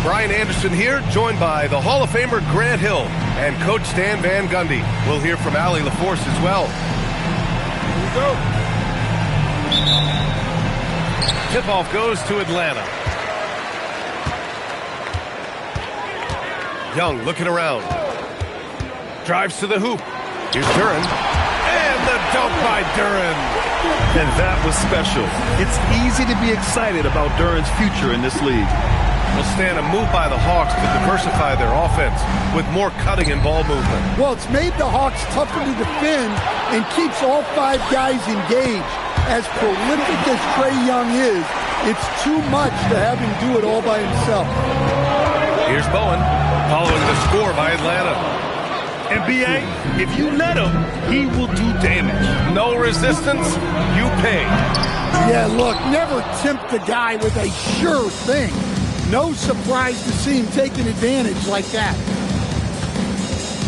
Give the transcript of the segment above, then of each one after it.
Brian Anderson here, joined by the Hall of Famer Grant Hill and Coach Stan Van Gundy. We'll hear from Allie LaForce as well. Here we go. Tip-off goes to Atlanta. Young looking around. Drives to the hoop. Here's Duren. And the dunk by Duren. And that was special. It's easy to be excited about Duren's future in this league. Will stand a move by the Hawks to diversify their offense with more cutting and ball movement. Well, it's made the Hawks tougher to defend and keeps all 5 guys engaged. As prolific as Trae Young is, it's too much to have him do it all by himself. Here's Bowen, following the score by Atlanta. And B.A., if you let him, he will do damage. No resistance, you pay. Yeah, look, never tempt the guy with a sure thing. No surprise to see him taking advantage like that.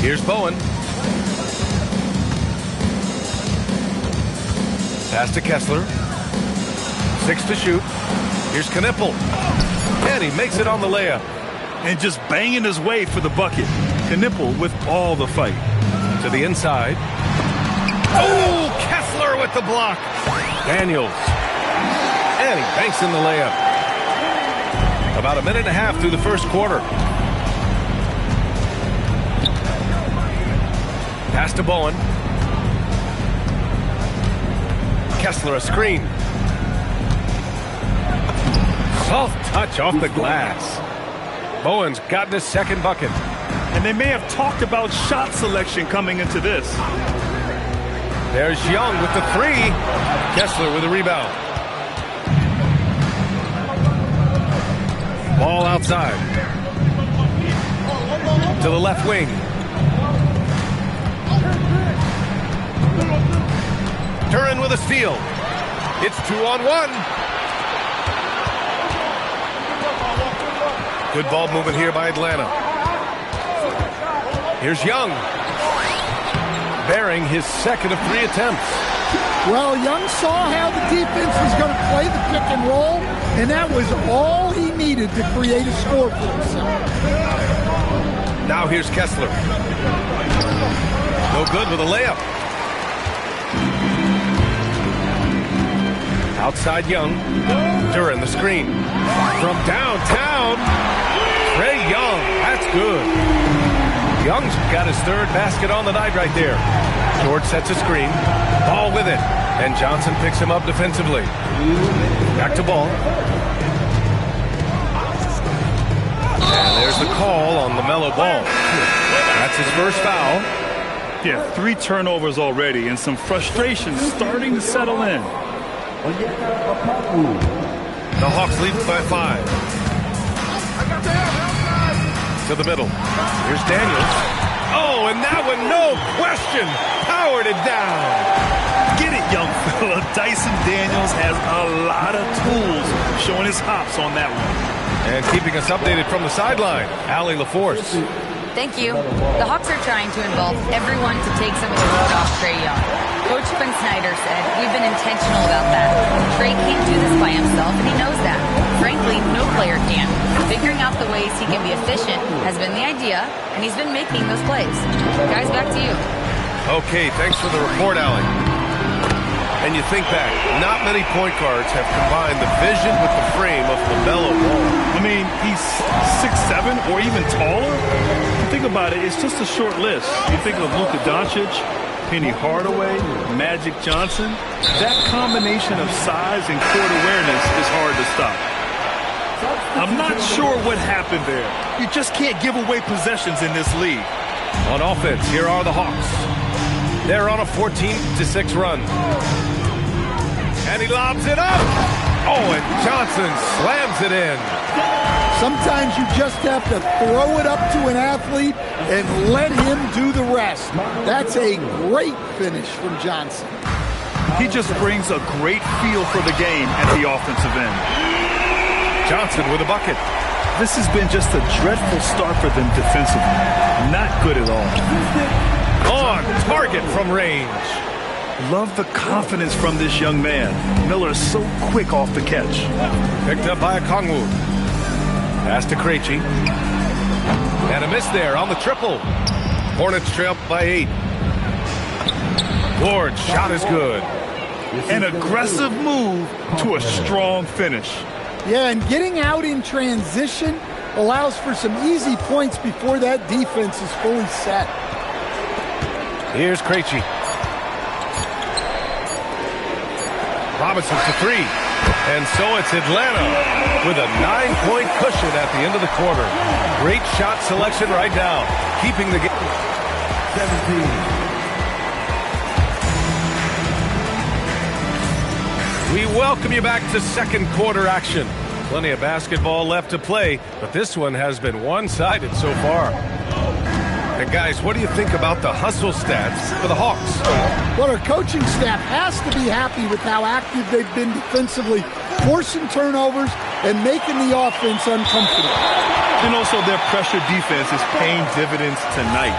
Here's Bowen. Pass to Kessler. 6 to shoot. Here's Knipple. And he makes it on the layup. And just banging his way for the bucket. Knipple with all the fight. To the inside. Oh, Kessler with the block. Daniels. And he banks in the layup. About a minute and a half through the first quarter. Pass to Bowen. Kessler a screen. Soft touch off the glass. Bowen's gotten his second bucket. And they may have talked about shot selection coming into this. There's Young with the 3. Kessler with a rebound. Ball outside. To the left wing. Duren with a steal. It's 2-on-1. Good ball movement here by Atlanta. Here's Young. Bearing his second of 3 attempts. Well, Young saw how the defense was going to play the pick and roll, and that was all he needed to create a score for himself. Now here's Kessler. No good with a layup. Outside Young. Duren the screen. From downtown. Trae Young. That's good. Young's got his 3rd basket on the night right there. George sets a screen. Ball with it. And Johnson picks him up defensively. Back to Ball. And there's the call on LaMelo Ball. That's his first foul. Yeah, 3 turnovers already and some frustration starting to settle in. The Hawks lead by 5. To the middle. Here's Daniels. Oh, and that one, no question, powered it down. Get it, young fella. Dyson Daniels has a lot of tools, showing his hops on that one. And keeping us updated from the sideline, Allie LaForce. Thank you. The Hawks are trying to involve everyone to take some of the load off Trae Young. Coach Quinn Snyder said, we've been intentional about that. Trae can't do this by himself, and he knows that. Frankly, no player can. Figuring out the ways he can be efficient has been the idea, and he's been making those plays. Guys, back to you. Okay, thanks for the report, Allie. And you think back, not many point guards have combined the vision with the frame of LaMelo Ball. I mean, he's 6'7", or even taller. You think about it, it's just a short list. You think of Luka Doncic, Penny Hardaway, Magic Johnson. That combination of size and court awareness is hard to stop. I'm not sure what happened there. You just can't give away possessions in this league. On offense, here are the Hawks. They're on a 14-6 run. And he lobs it up. Oh, and Johnson slams it in. Sometimes you just have to throw it up to an athlete and let him do the rest. That's a great finish from Johnson. He just brings a great feel for the game at the offensive end. Johnson with a bucket. This has been just a dreadful start for them defensively. Not good at all. On target from range. Love the confidence from this young man. Miller is so quick off the catch. Picked up by Okongwu. Pass to Krejci. And a miss there on the triple. Hornets trail by 8. Ward's shot is good. An aggressive move to a strong finish. Yeah, and getting out in transition allows for some easy points before that defense is fully set. Here's Krejci. Robinson for 3. And so it's Atlanta with a 9-point cushion at the end of the quarter. Great shot selection right now, keeping the game. 17. We welcome you back to second quarter action. Plenty of basketball left to play, but this one has been one-sided so far. And guys, what do you think about the hustle stats for the Hawks? Well, our coaching staff has to be happy with how active they've been defensively, forcing turnovers and making the offense uncomfortable. And also their pressure defense is paying dividends tonight,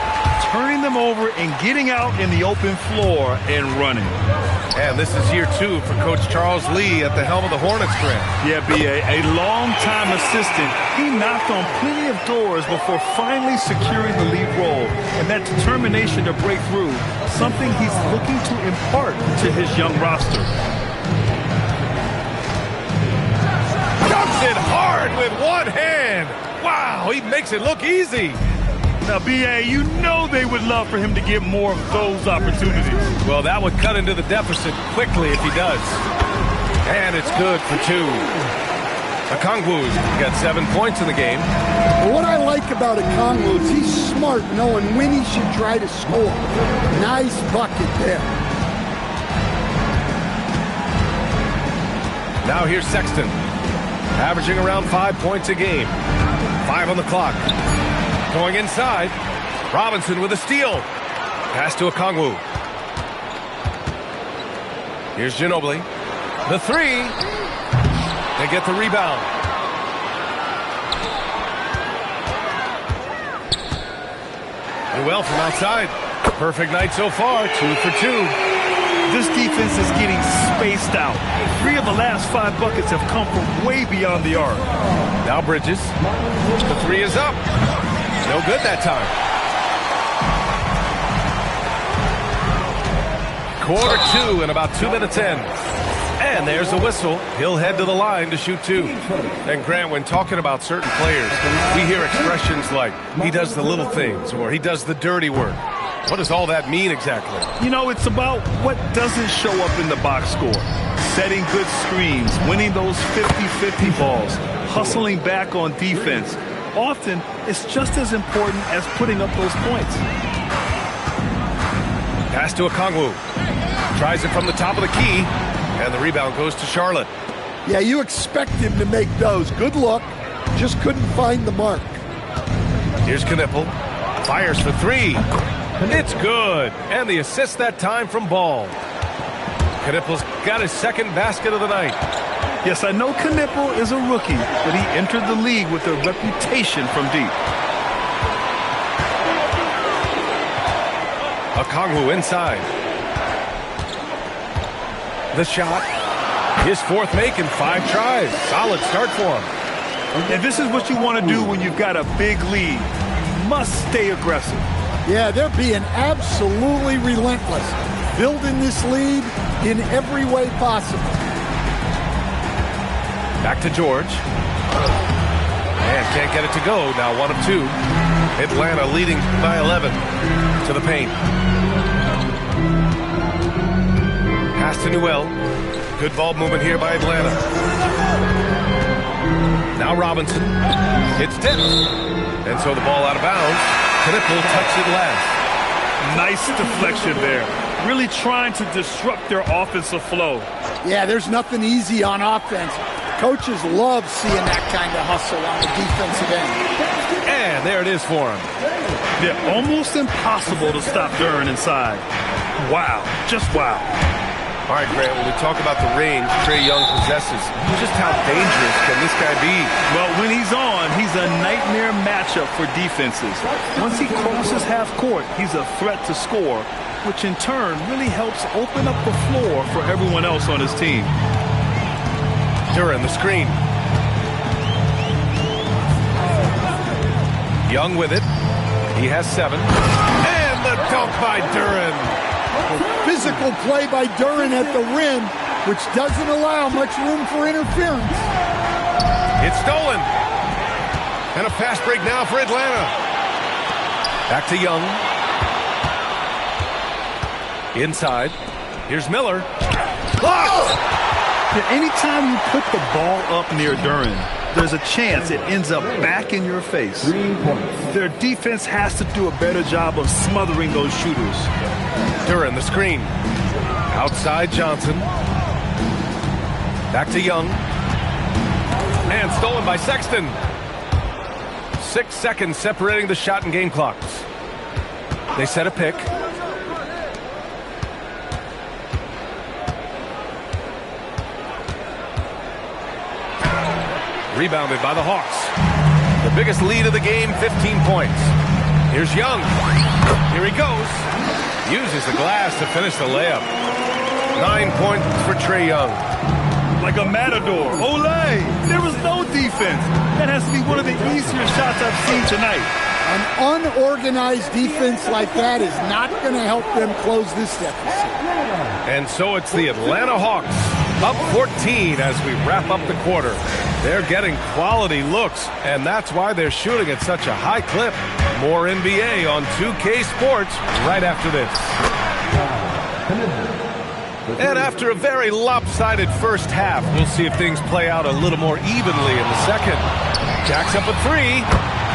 turning them over and getting out in the open floor and running. And this is year 2 for Coach Charles Lee at the helm of the Hornets trend. Yeah, B.A., a long-time assistant. He knocked on plenty of doors before finally securing the lead role. And that determination to break through, something he's looking to impart to his young roster. Dumps it hard with one hand. Wow, he makes it look easy. Now, B.A., you know they would love for him to get more of those opportunities. Well, that would cut into the deficit quickly if he does. And it's good for 2. Okongwu's got 7 points in the game. Well, what I like about Okongwu is he's smart, knowing when he should try to score. Nice bucket there. Now here's Sexton, averaging around 5 points a game. 5 on the clock. Going inside, Robinson with a steal. Pass to Okongwu. Here's Ginobili. The 3. They get the rebound. Well from outside. Perfect night so far, 2 for 2. This defense is getting spaced out. 3 of the last 5 buckets have come from way beyond the arc. Now Bridges. The 3 is up. No good that time. Quarter 2 and about 2 minutes in. And there's a whistle. He'll head to the line to shoot 2. And Grant, when talking about certain players, we hear expressions like, he does the little things, or he does the dirty work. What does all that mean exactly? You know, it's about what doesn't show up in the box score. Setting good screens, winning those 50-50 balls, hustling back on defense. Often, it's just as important as putting up those points. Pass to Okongwu. Tries it from the top of the key, and the rebound goes to Charlotte. Yeah, you expect him to make those. Good luck. Just couldn't find the mark. Here's Knipple. Fires for 3. It's good. And the assist that time from Ball. Knipple's got his second basket of the night. Yes, I know Knipple is a rookie, but he entered the league with a reputation from deep. Okongwu inside. The shot. His 4th make in 5 tries. Solid start for him. And this is what you want to do when you've got a big lead. You must stay aggressive. Yeah, they're being absolutely relentless. Building this lead in every way possible. Back to George. And can't get it to go. Now 1 of 2. Atlanta leading by 11 to the paint. Pass to Newell. Good ball movement here by Atlanta. Now Robinson. It's tipped. And so the ball out of bounds. Knipple touched it last. Nice deflection there. Really trying to disrupt their offensive flow. Yeah, there's nothing easy on offense. Coaches love seeing that kind of hustle on the defensive end. And there it is for him. They're almost impossible to stop Duran inside. Wow. Just wow. All right, Grant, when we talk about the range Trae Young possesses, just how dangerous can this guy be? Well, when he's on, he's a nightmare matchup for defenses. Once he crosses half court, he's a threat to score, which in turn really helps open up the floor for everyone else on his team. Duran, the screen. Young with it. He has 7. And the dunk by Duran. Physical play by Duran at the rim, which doesn't allow much room for interference. It's stolen. And a fast break now for Atlanta. Back to Young. Inside. Here's Miller. Blocked! Anytime you put the ball up near Duran, there's a chance it ends up back in your face. Their defense has to do a better job of smothering those shooters. Duran, the screen. Outside Johnson. Back to Young. And stolen by Sexton. 6 seconds separating the shot and game clocks. They set a pick. Rebounded by the Hawks. The biggest lead of the game, 15 points. Here's Young. Here he goes. Uses the glass to finish the layup. 9 points for Trae Young. Like a matador. Olay! There was no defense. That has to be one of the easier shots I've seen tonight. An unorganized defense like that is not going to help them close this deficit. And so it's the Atlanta Hawks up 14 as we wrap up the quarter. They're getting quality looks, and that's why they're shooting at such a high clip. More NBA on 2K Sports right after this. And after a very lopsided first half, we'll see if things play out a little more evenly in the second. Jacks up a 3.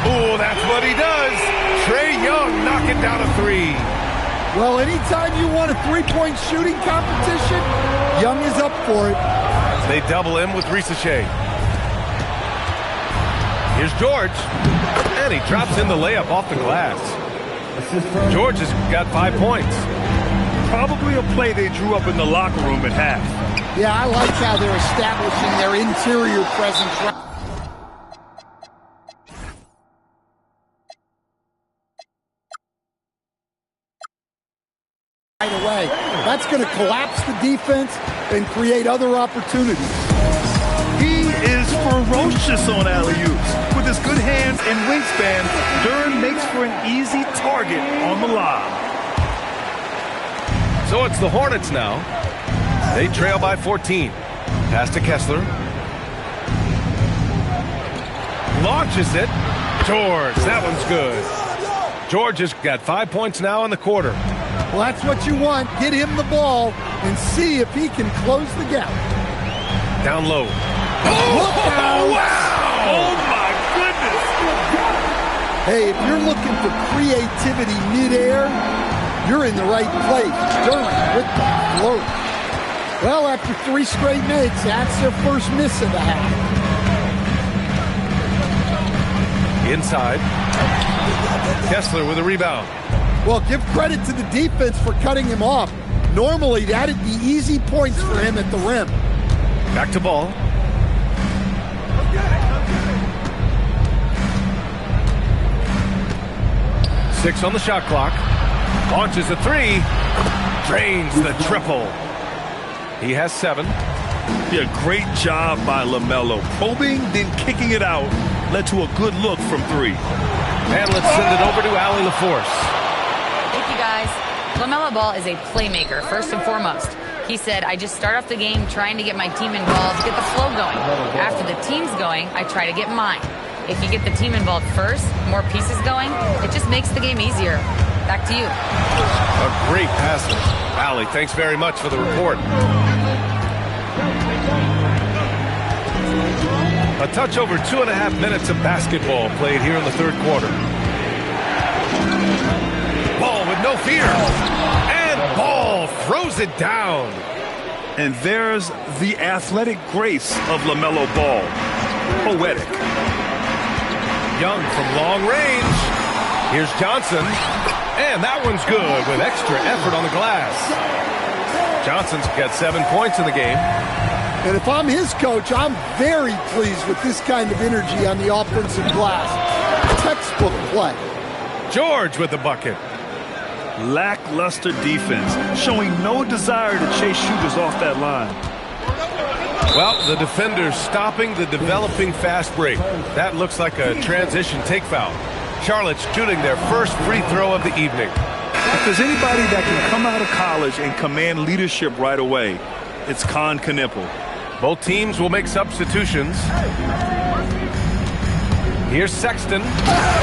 Oh, that's what he does. Trae Young knocking down a 3. Well, anytime you want a three-point shooting competition, Young is up for it. They double him with Ricochet. Here's George. And he drops in the layup off the glass. George has got 5 points. Probably a play they drew up in the locker room at half. Yeah, I like how they're establishing their interior presence. Right away. That's going to collapse the defense and create other opportunities. He is ferocious on alley-oops. With his good hands and wingspan, Duran makes for an easy target on the lob. So it's the Hornets now. They trail by 14. Pass to Kessler. Launches it. George, that one's good. George has got 5 points now in the quarter. Well, that's what you want. Get him the ball and see if he can close the gap. Down low. Oh, wow! Oh, my goodness! Hey, if you're looking for creativity midair, you're in the right place. Duran with the float. Well, after 3 straight makes, that's their first miss of the half. Inside. Kessler with a rebound. Well, give credit to the defense for cutting him off. Normally, that'd be easy points for him at the rim. Back to ball. Six on the shot clock. Launches a 3. Drains the triple. He has 7. Yeah, great job by LaMelo. Probing, then kicking it out, led to a good look from 3. And let's send it over to Allie LaForce. Thank you, guys. LaMelo Ball is a playmaker, first and foremost. He said, I just start off the game trying to get my team involved, get the flow going. After the team's going, I try to get mine. If you get the team involved first, more pieces going, it just makes the game easier. Back to you. A great passer. Allie, thanks very much for the report. A touch over 2.5 minutes of basketball played here in the third quarter. Ball with no fear. And Ball throws it down. And there's the athletic grace of LaMelo Ball. Poetic. Young from long range. Here's Johnson. And that one's good with extra effort on the glass. Johnson's got 7 points in the game. And if I'm his coach, I'm very pleased with this kind of energy on the offensive glass. Textbook play. George with the bucket. Lackluster defense, showing no desire to chase shooters off that line. Well, the defender's stopping the developing fast break. That looks like a transition take foul. Charlotte's shooting their first free throw of the evening. If there's anybody that can come out of college and command leadership right away, it's Con Knippel. Both teams will make substitutions. Here's Sexton.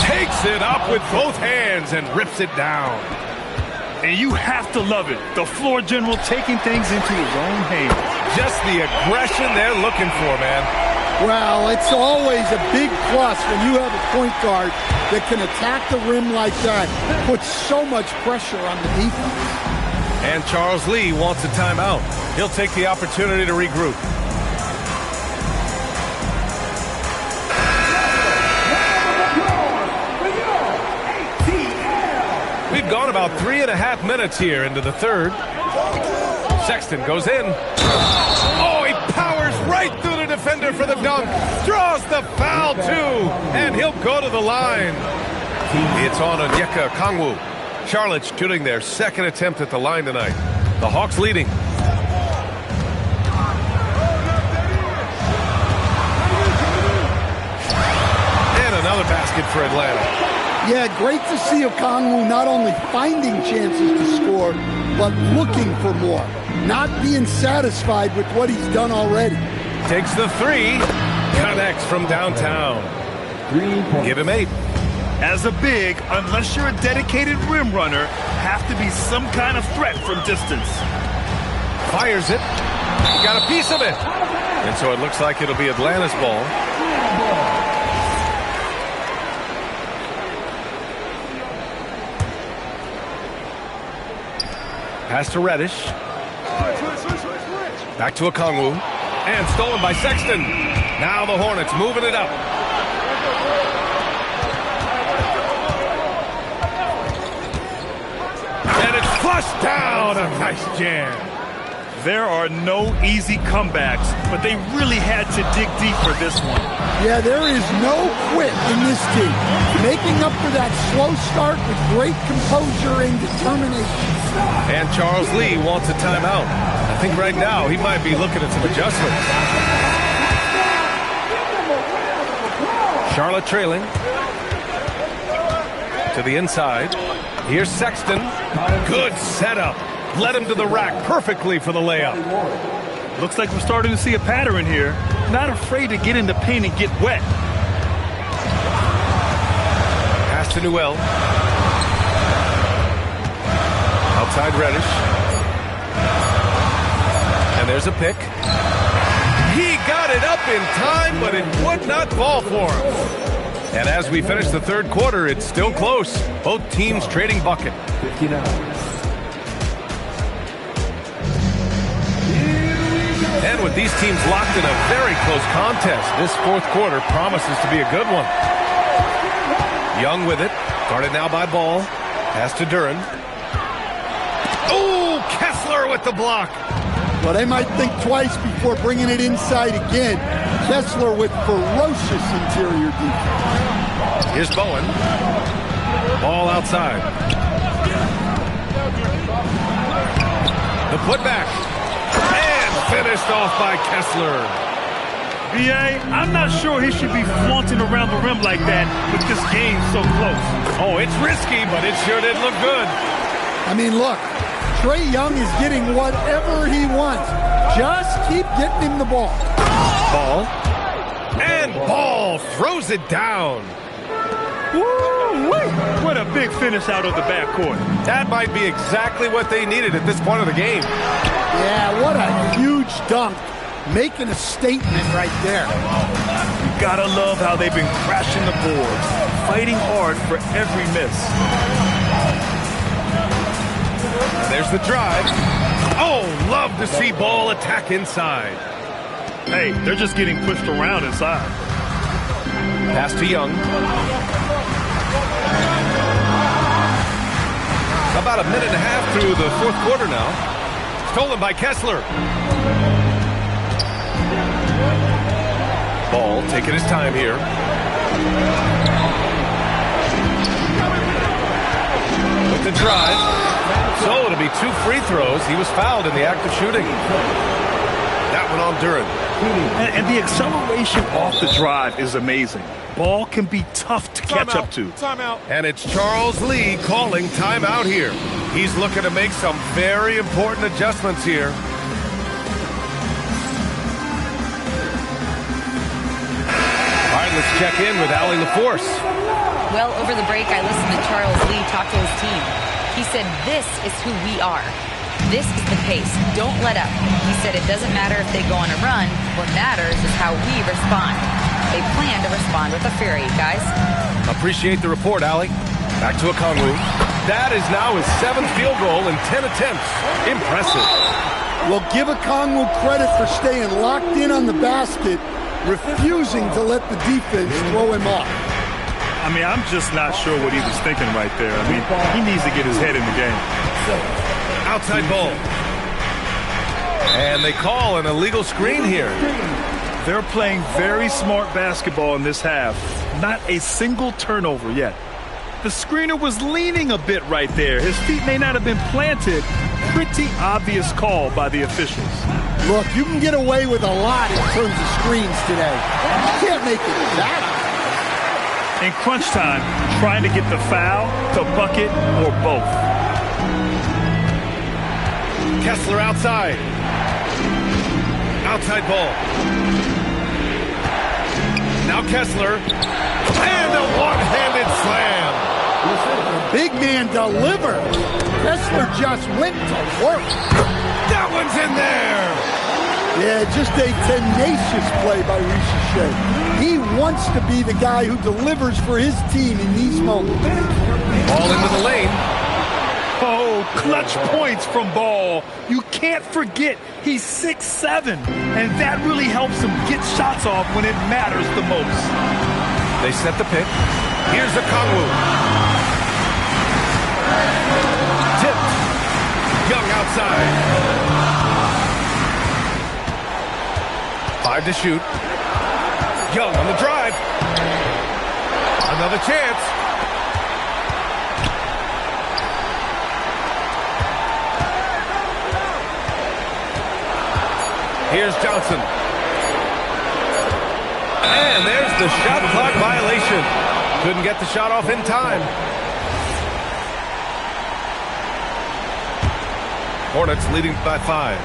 Takes it up with both hands and rips it down. And you have to love it. The floor general taking things into his own hands. Just the aggression they're looking for, man. Well, it's always a big plus when you have a point guard that can attack the rim like that. Puts so much pressure on the defense. And Charles Lee wants a timeout. He'll take the opportunity to regroup. We've gone about 3.5 minutes here into the third. Sexton goes in. Oh, he powers right through the defender for the dunk. Draws the foul, too. And he'll go to the line. It's on Onyeka Okongwu. Charlotte's shooting their second attempt at the line tonight. The Hawks leading. And another basket for Atlanta. Yeah, great to see Okongwu not only finding chances to score, but looking for more. Not being satisfied with what he's done already. Takes the three. Connects from downtown. Give him 8. As a big, unless you're a dedicated rim runner, have to be some kind of threat from distance. Fires it. Got a piece of it. And so it looks like it'll be Atlanta's ball. Pass to Reddish. Back to Okongwu. And stolen by Sexton. Now the Hornets moving it up. And it's flushed down. A nice jam. There are no easy comebacks, but they really had to dig deep for this one. Yeah, there is no quit in this team. Making up for that slow start with great composure and determination. And Charles Lee wants a timeout. I think right now he might be looking at some adjustments. Charlotte trailing. To the inside. Here's Sexton. Good setup. Led him to the rack perfectly for the layup. Looks like we're starting to see a pattern here. Not afraid to get in the paint and get wet. Pass to Newell. Outside Reddish. And there's a pick. He got it up in time, but it would not fall for him. And as we finish the third quarter, it's still close. Both teams trading bucket. 59. And with these teams locked in a very close contest, this fourth quarter promises to be a good one. Young with it. Guarded now by Ball. Pass to Duren. Oh, Kessler with the block. Well, they might think twice before bringing it inside again. Kessler with ferocious interior defense. Here's Bowen. Ball outside. The putback. Finished off by Kessler. B.A., I'm not sure he should be flaunting around the rim like that with this game so close. Oh, it's risky, but it sure did look good. I mean, look, Trae Young is getting whatever he wants. Just keep getting him the ball. Ball. And Ball throws it down. Woo-wee. What a big finish out of the backcourt. That might be exactly what they needed at this point of the game. Yeah, what a huge dunk. Making a statement right there. You gotta love how they've been crashing the boards, fighting hard for every miss. There's the drive. Oh, love to see Ball attack inside. Hey, they're just getting pushed around inside. Pass to Young. About a minute and a half through the fourth quarter now. Stolen by Kessler. Ball taking his time here. With the drive. So it'll be 2 free throws. He was fouled in the act of shooting. That one on Duren. And the acceleration off the drive is amazing. Ball can be tough to catch up to. Timeout. And it's Charles Lee calling timeout here. He's looking to make some very important adjustments here. All right, let's check in with Allie LaForce. Well, over the break, I listened to Charles Lee talk to his team. He said, this is who we are. This is the pace. Don't let up. He said it doesn't matter if they go on a run. What matters is how we respond. They plan to respond with a fury, guys. Appreciate the report, Allie. Back to Okongwu. That is now his 7th field goal in 10 attempts. Impressive. Well, give Okongwu credit for staying locked in on the basket, refusing to let the defense throw him off. I mean, I'm just not sure what he was thinking right there. I mean, he needs to get his head in the game. Outside ball. And they call an illegal screen here. They're playing very smart basketball in this half. Not a single turnover yet. The screener was leaning a bit right there. His feet may not have been planted. Pretty obvious call by the officials. Look, you can get away with a lot in terms of screens today. You can't make it that. In crunch time, trying to get the foul, the bucket, or both. Kessler outside. Outside ball. Now Kessler. And a one-handed slam. The big man delivered. Kessler just went to work. That one's in there. Yeah, just a tenacious play by Rishi. He wants to be the guy who delivers for his team in these moments. Ball into the lane. Oh, clutch points from Ball. You can't forget he's 6'7", and that really helps him get shots off when it matters the most. They set the pick. Here's Okongwu. Tipped. Young outside. 5 to shoot. Young on the drive. Another chance. Here's Johnson. And there's the shot clock violation. Couldn't get the shot off in time. Hornets leading by 5.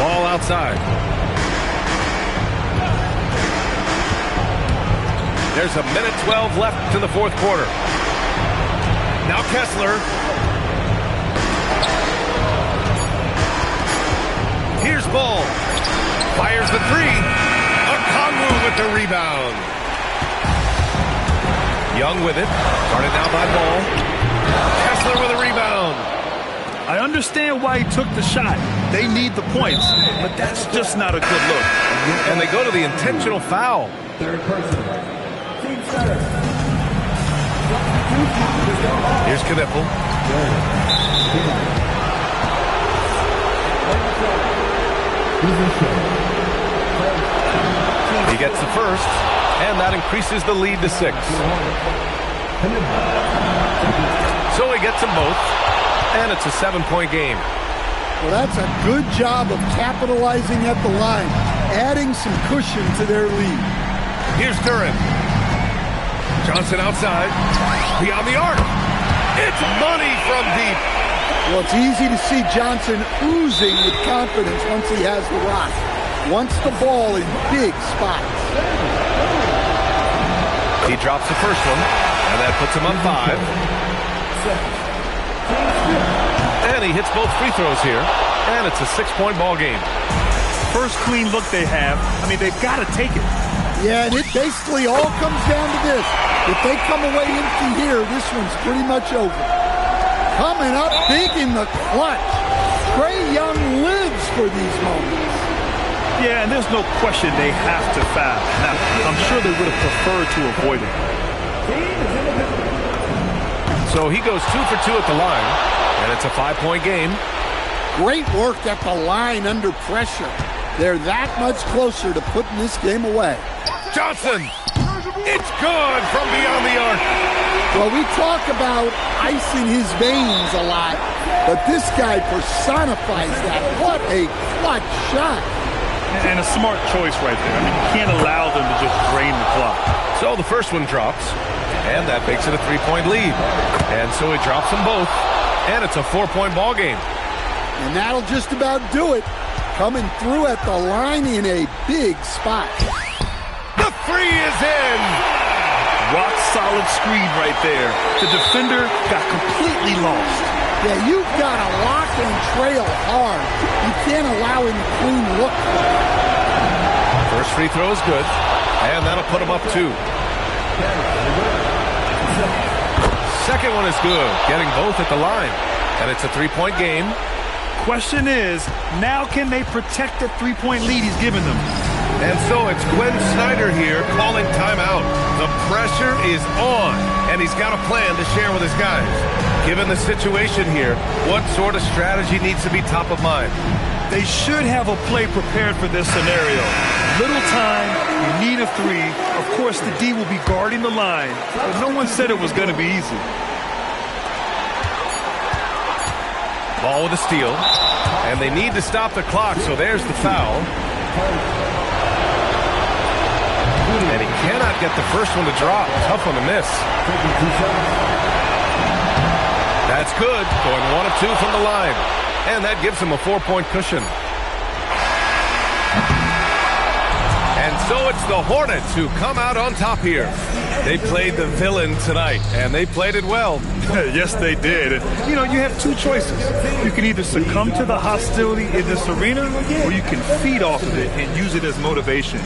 Ball outside. There's a minute 12 left to the 4th quarter. Now Kessler. Here's Ball. Fires the 3. Okongwu with the rebound. Young with it. Guarded now by Ball. Kessler with a rebound. I understand why he took the shot. They need the points, but that's just not a good look. And they go to the intentional foul. Third person. Team center. Here's Kniffel. He gets the first, and that increases the lead to 6. So he gets them both, and it's a 7-point game. Well, that's a good job of capitalizing at the line, adding some cushion to their lead. Here's Duran. Johnson outside. Beyond the arc. It's money from deep. Well, it's easy to see Johnson oozing with confidence once he has the rock. Wants the ball in big spots. He drops the first one, and that puts him up 5. And he hits both free throws here, and it's a 6-point ball game. First clean look they have. I mean, they've got to take it. Yeah, and it basically all comes down to this. If they come away empty here, this one's pretty much over. Coming up big in the clutch. Trae Young lives for these moments. Yeah, and there's no question they have to foul. Now, I'm sure they would have preferred to avoid it. So he goes 2 for 2 at the line, and it's a 5-point game. Great work at the line under pressure. They're that much closer to putting this game away. Johnson! It's good from beyond the arc. Well, we talk about ice in his veins a lot, but this guy personifies that. What a clutch shot. And a smart choice right there. I mean, you can't allow them to just drain the clock. So the first one drops, and that makes it a 3-point lead. And so he drops them both, and it's a 4-point ball game. And that'll just about do it. Coming through at the line in a big spot. The three is in. Rock solid screen right there. The defender got completely lost. Yeah, you've got to lock and trail hard. You can't allow him to clean look. First free throw is good, and that'll put him up 2. Second one is good, getting both at the line. And it's a 3-point game. Question is, now can they protect the 3-point lead he's given them? And so it's Gwen Snyder here calling timeout. The pressure is on, and he's got a plan to share with his guys. Given the situation here, what sort of strategy needs to be top of mind? They should have a play prepared for this scenario. Little time, you need a 3. Of course, the D will be guarding the line, but no one said it was going to be easy. Ball with a steal, and they need to stop the clock, so there's the foul. And he cannot get the first one to drop. Tough one to miss. That's good. Going 1 of 2 from the line. And that gives him a 4-point cushion. And so it's the Hornets who come out on top here. They played the villain tonight, and they played it well. Yes, they did. You know, you have 2 choices. You can either succumb to the hostility in this arena, or you can feed off of it and use it as motivation.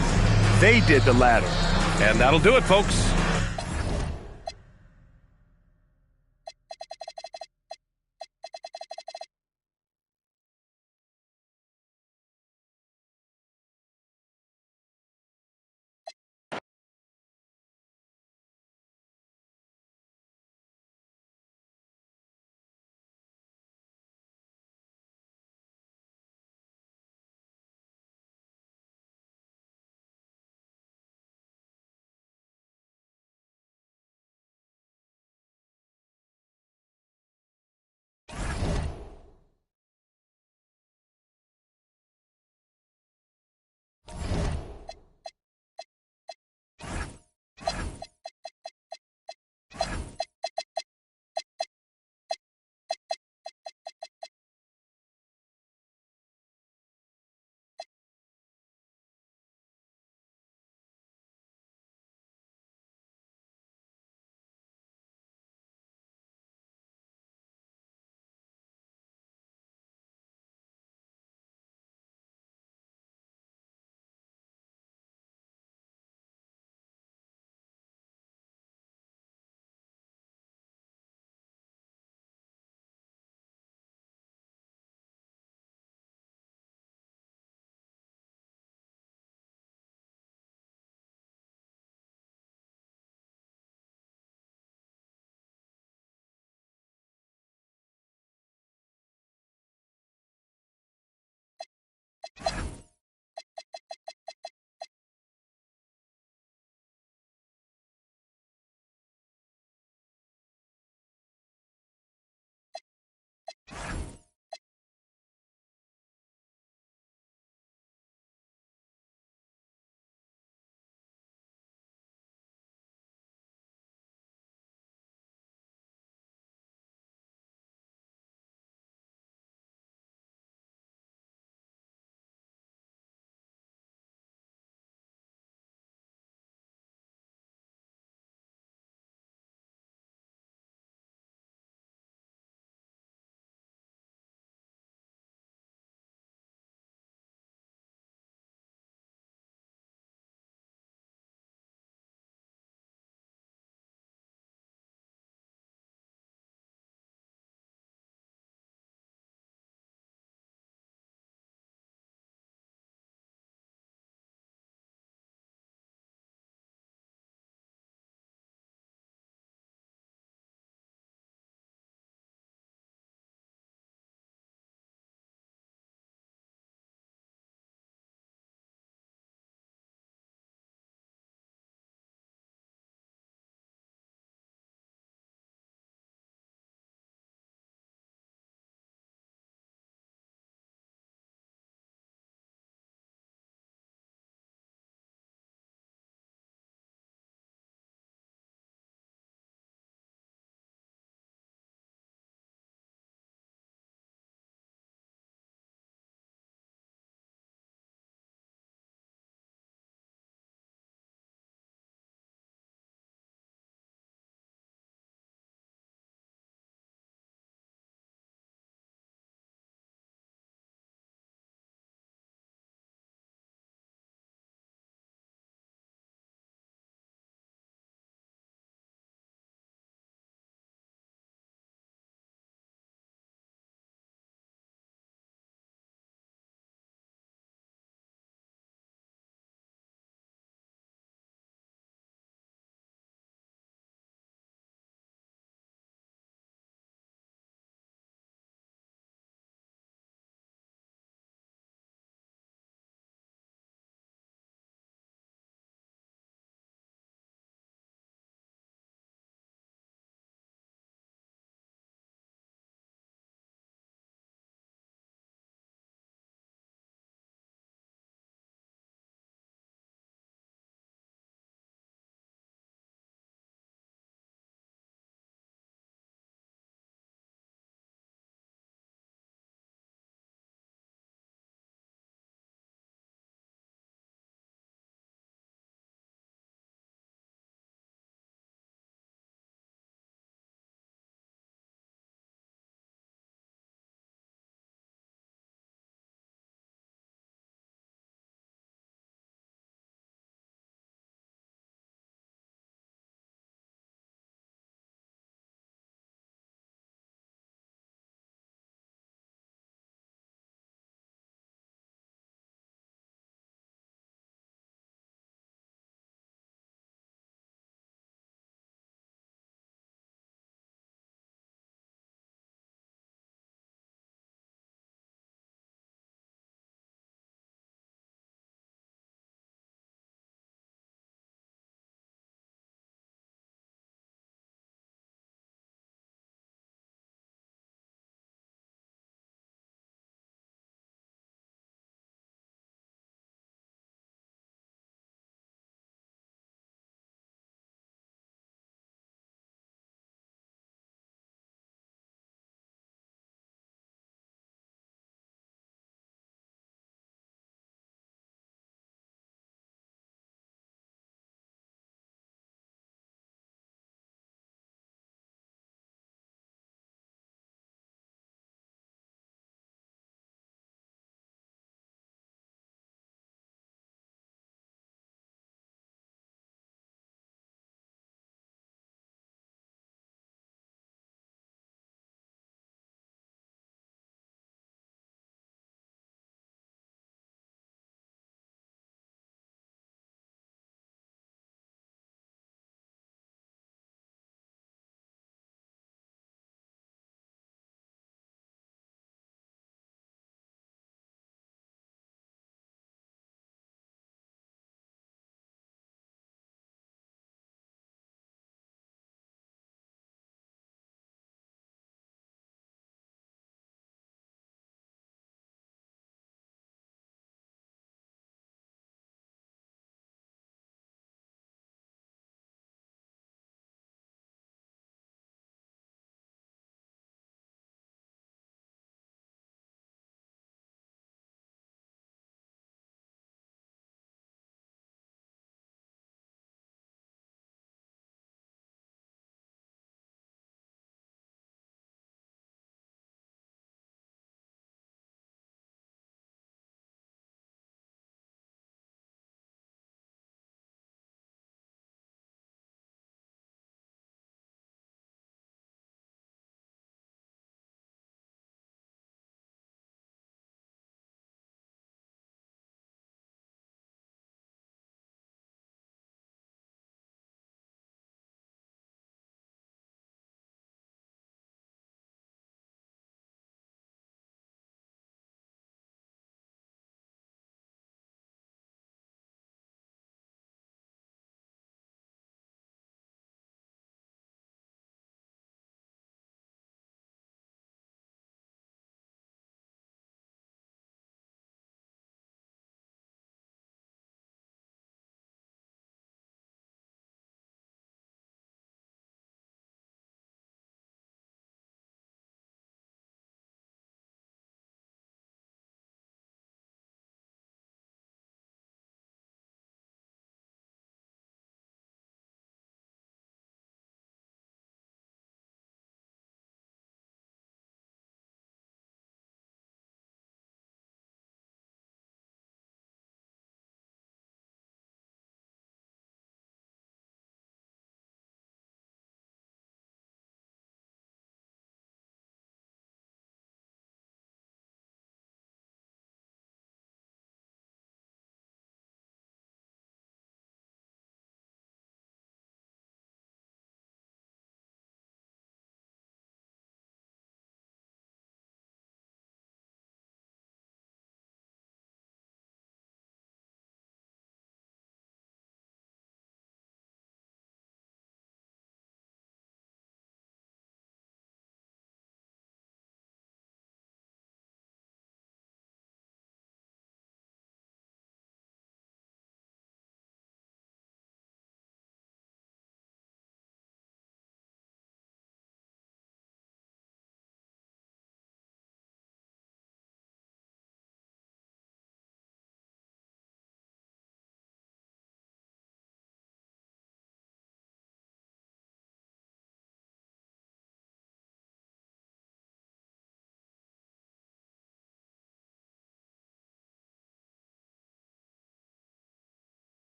They did the latter. And that'll do it, folks.